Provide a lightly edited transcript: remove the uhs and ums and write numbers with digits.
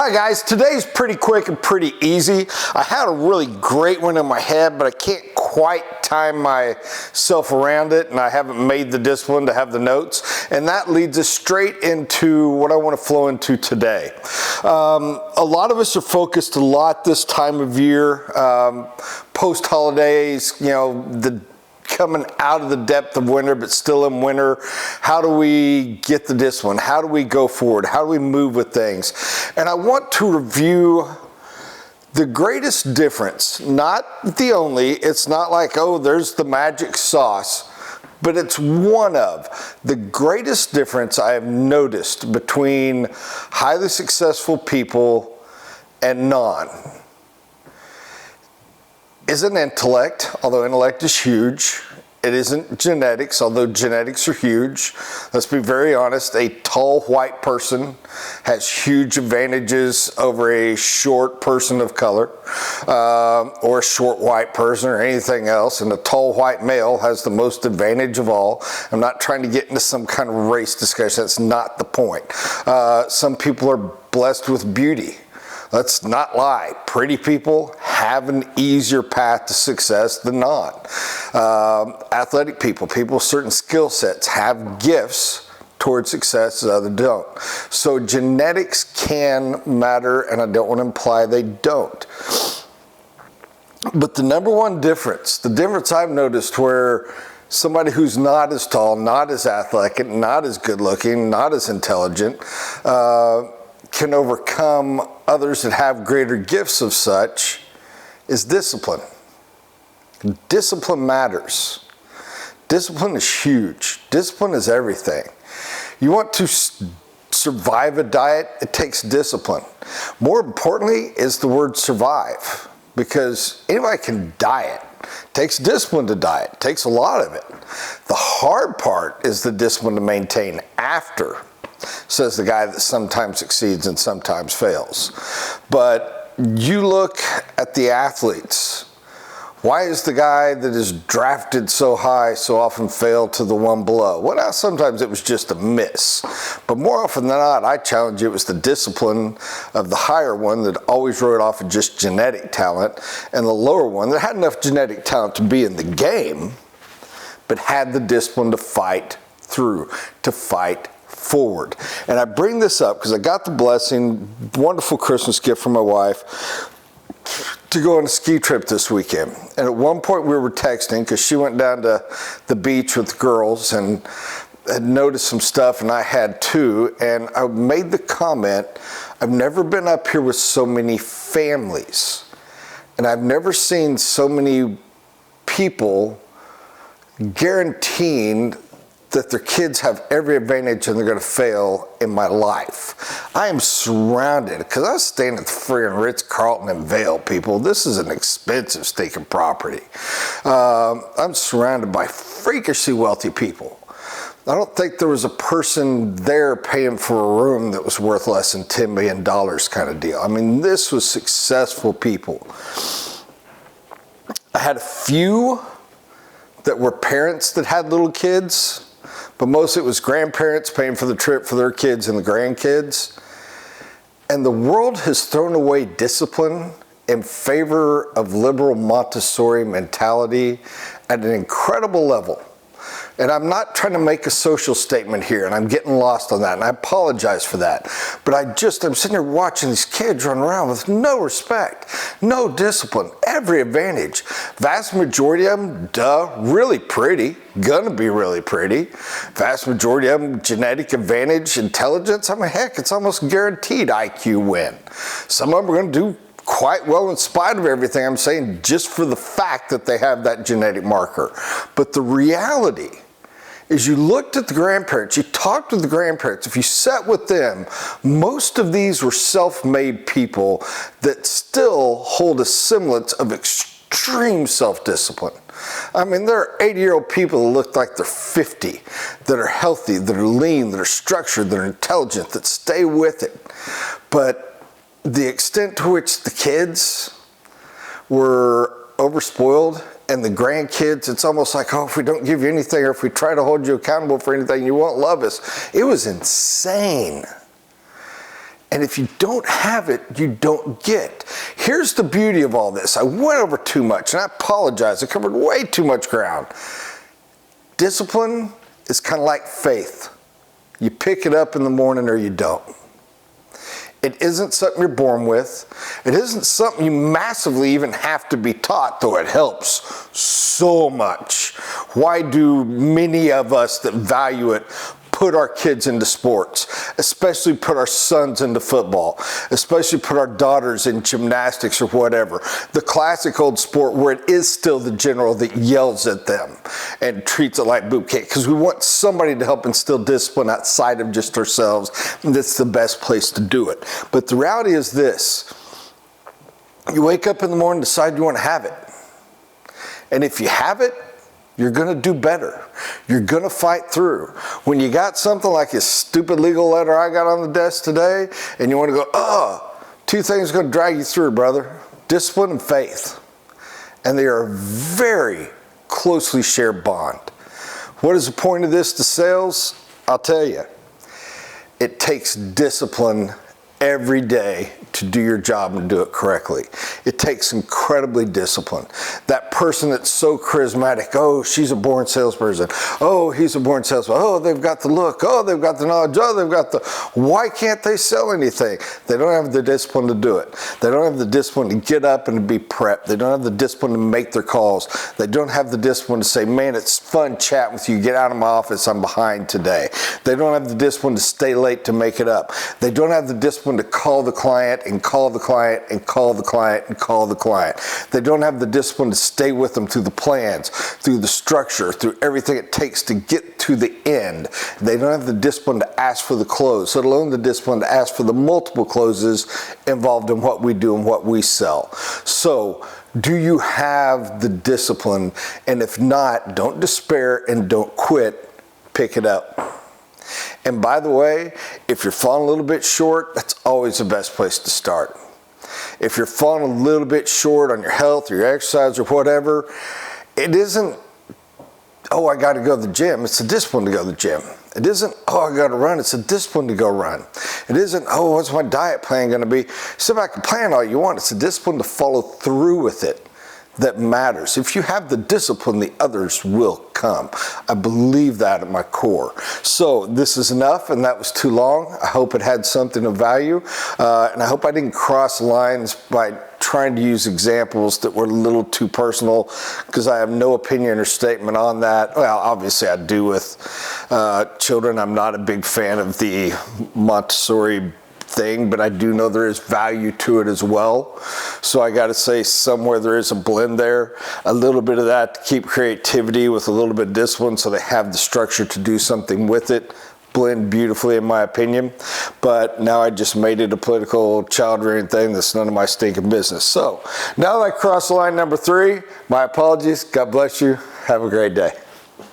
Hi guys, today's pretty quick and pretty easy. I had a really great one in my head, but I can't quite time myself around it, and I haven't made the discipline to have the notes. And that leads us straight into what I want to flow into today. A lot of us are focused a lot this time of year, post holidays, coming out of the depth of winter, but still in winter. How do we get the discipline? How do we go forward? How do we move with things? And I want to review the greatest difference, not the only. It's not like, oh, there's the magic sauce, but it's one of the greatest difference I have noticed between highly successful people and non. Isn't intellect, although intellect is huge. It isn't genetics, although genetics are huge. Let's be very honest, a tall white person has huge advantages over a short person of color, or a short white person or anything else, and a tall white male has the most advantage of all. I'm not trying to get into some kind of race discussion, that's not the point. Some people are blessed with beauty. Let's not lie, pretty people have an easier path to success than not. Athletic people with certain skill sets have gifts towards success that others don't. So genetics can matter, and I don't want to imply they don't. But the number one difference, the difference I've noticed where somebody who's not as tall, not as athletic, not as good looking, not as intelligent, can overcome others that have greater gifts of such is discipline. Discipline matters. Discipline is huge. Discipline is everything. You want to survive a diet, it takes discipline. More importantly is the word survive, because anybody can diet. It takes discipline to diet. It takes a lot of it. The hard part is the discipline to maintain after, says the guy that sometimes succeeds and sometimes fails. But you look at the athletes. Why is the guy that is drafted so high so often fail to the one below? Well, now sometimes it was just a miss. But more often than not, I challenge you, it was the discipline of the higher one that always wrote off of just genetic talent, and the lower one that had enough genetic talent to be in the game, but had the discipline to fight through, to fight forward. And I bring this up because I got the blessing, wonderful Christmas gift from my wife, to go on a ski trip this weekend. And at one point we were texting because she went down to the beach with the girls and had noticed some stuff, and I had too. And I made the comment, I've never been up here with so many families, and I've never seen so many people guaranteeing that their kids have every advantage and they're going to fail in my life. I am surrounded, because I was staying at the freaking Ritz-Carlton in Vail, people. This is an expensive stinking property. I'm surrounded by freakishly wealthy people. I don't think there was a person there paying for a room that was worth less than $10 million kind of deal. I mean, this was successful people. I had a few that were parents that had little kids, but mostly it was grandparents paying for the trip for their kids and the grandkids. And the world has thrown away discipline in favor of liberal Montessori mentality at an incredible level. And I'm not trying to make a social statement here, and I'm getting lost on that, and I apologize for that. But I'm sitting here watching these kids run around with no respect, no discipline, every advantage. Vast majority of them, really pretty, gonna be really pretty. Vast majority of them, genetic advantage, intelligence. I mean, heck, it's almost guaranteed IQ win. Some of them are gonna do quite well in spite of everything I'm saying, just for the fact that they have that genetic marker. But the reality is, you looked at the grandparents, you talked to the grandparents, if you sat with them, most of these were self-made people that still hold a semblance of extreme self-discipline. I mean, there are 80-year-old people that look like they're 50, that are healthy, that are lean, that are structured, that are intelligent, that stay with it. But the extent to which the kids were overspoiled, and the grandkids, it's almost like, oh, if we don't give you anything, or if we try to hold you accountable for anything, you won't love us. It was insane. And if you don't have it, you don't get. Here's the beauty of all this. I went over too much, and I apologize. I covered way too much ground. Discipline is kind of like faith. You pick it up in the morning or you don't. It isn't something you're born with. It isn't something you massively even have to be taught, though it helps so much. Why do many of us that value it put our kids into sports, especially put our sons into football, especially put our daughters in gymnastics or whatever? The classic old sport where it is still the general that yells at them and treats it like boot camp, because we want somebody to help instill discipline outside of just ourselves, and that's the best place to do it. But the reality is this: you wake up in the morning, decide you want to have it, and if you have it, you're going to do better. You're going to fight through. When you got something like this stupid legal letter I got on the desk today, and you want to go, two things are going to drag you through, brother: discipline and faith. And they are a very closely shared bond. What is the point of this to sales? I'll tell you. It takes discipline every day to do your job and do it correctly. It takes incredibly discipline. That person that's so charismatic, oh, she's a born salesperson. Oh, he's a born salesman. Oh, they've got the look. Oh, they've got the knowledge. Oh, they've got the... Why can't they sell anything? They don't have the discipline to do it. They don't have the discipline to get up and to be prepped. They don't have the discipline to make their calls. They don't have the discipline to say, man, it's fun chatting with you. Get out of my office. I'm behind today. They don't have the discipline to stay late to make it up. They don't have the discipline to call the client and call the client and call the client and call the client. They don't have the discipline to stay with them through the plans, through the structure, through everything it takes to get to the end. They don't have the discipline to ask for the close, let alone the discipline to ask for the multiple closes involved in what we do and what we sell. So, do you have the discipline? And if not, don't despair and don't quit. Pick it up. And by the way, if you're falling a little bit short, that's always the best place to start. If you're falling a little bit short on your health or your exercise or whatever, it isn't, oh, I got to go to the gym. It's a discipline to go to the gym. It isn't, oh, I got to run. It's a discipline to go run. It isn't, oh, what's my diet plan going to be? Sit back and plan all you want. It's a discipline to follow through with it that matters. If you have the discipline, the others will come. I believe that at my core. So this is enough, and that was too long. I hope it had something of value, and I hope I didn't cross lines by trying to use examples that were a little too personal, because I have no opinion or statement on that. Well, obviously I do with children. I'm not a big fan of the Montessori thing, but I do know there is value to it as well. So I got to say, somewhere there is a blend there, a little bit of that to keep creativity with a little bit of discipline, so they have the structure to do something with it. Blend beautifully, in my opinion. But now I just made it a political child-rearing thing that's none of my stinking business. So now that I crossed line number 3, my apologies. God bless you. Have a great day.